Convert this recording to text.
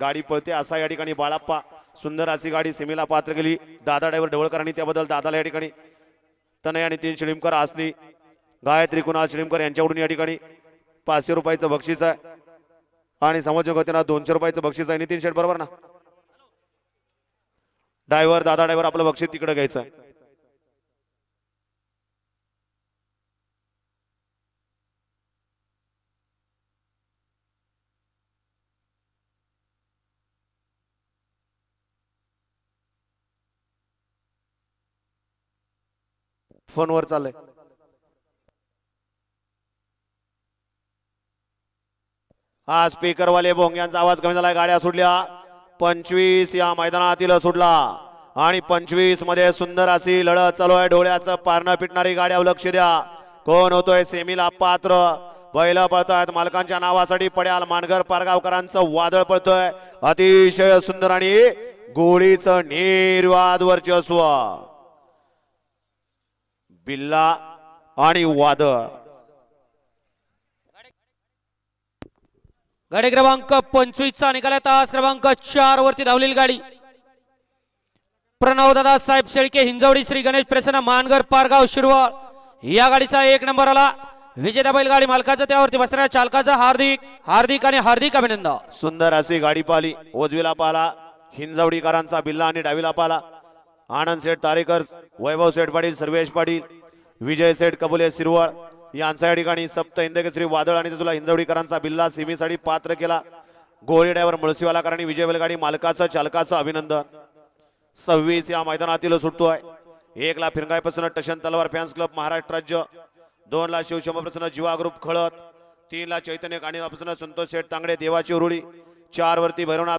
गाडी पळते असा या ठिकाणी बाळाप्पा सुंदर अशी गाडी सेमीला पात्र केली दादा ड्रायव्हर ढवळकरांनी त्याबद्दल दादाला या ठिकाणी तनय नितीन शिळीमकर आसनी गायत्री कुणाल शिळीमकर यांच्याकडून या ठिकाणी 500 रुपयाचं बक्षीस आहे आणि समाज त्यांना 200 रुपयाचं बक्षीस आहे नितीन शेठ बरोबर ना ड्रायव्हर दादा ड्रायव्हर आपलं बक्षीस तिकडे घ्यायचं आहे फोनवर चाललंय हा स्पीकर वाले भोंग्यांचा आवाज कमी झालाय गाड्या सुटल्या 25 या मैदानातील सुटला आणि 25 मध्ये सुंदर अशी लढत चालू आहे डोळ्याचं पारणं पिटणारी गाड्या लक्ष द्या कोण होतोय सेमीला पात्र बैल पळतोय मालकांच्या नावासाठी पड्याल मानगर पारगावकरांचं वादळ पळतोय अतिशय सुंदर आणि गोळीचं निर्वाद वर्चस्व बिल्ला आणि वादळ गाडी क्रमांक 25 चा निकाला तास क्रमांक 4 वरती धावलेली गाडी प्रणव दादा साहेब शेळके हिंजवडी श्री गणेश प्रसन्न मानगर पारगाव शिरवळ या गाडीचा 1 नंबर आला विजेता बैलगाडी मालकाचं त्यावरती बसणाऱ्या चालकाचं हार्दिक हार्दिक आणि हार्दिक अभिनंदन सुंदर अशी गाडी पाहिली उजवीला पाहिला हिंजवडीकरांचा बिल्ला आणि डावीला पाहिला आनंद सेठ तारेकर वैभव सेठ पाटील सर्वेश पाटील विजय सेठ कबुले शिरवळ यांचा या ठिकाणी सप्त इंदकेसरी वादळ आणि तुला हिंजवडीकरांचा बिल्ला सीमेसाठी पात्र केला गोळी ड्रायव्हर मुळशीवालाकरांनी विजय बैलगाडी मालकाचं चालकाचं अभिनंदन 26 या मैदानातील सुटतोय 1 ला फिरंगाईपासून टशन तलवार फॅन्स क्लब महाराष्ट्र राज्य 2 ला शिवशंभरपासून जीवा ग्रुप खळत 3 ला चैतन्य गाणीपासून संतोष शेठ तांगडे देवाची उरुळी 4 वरती भैरवनाथ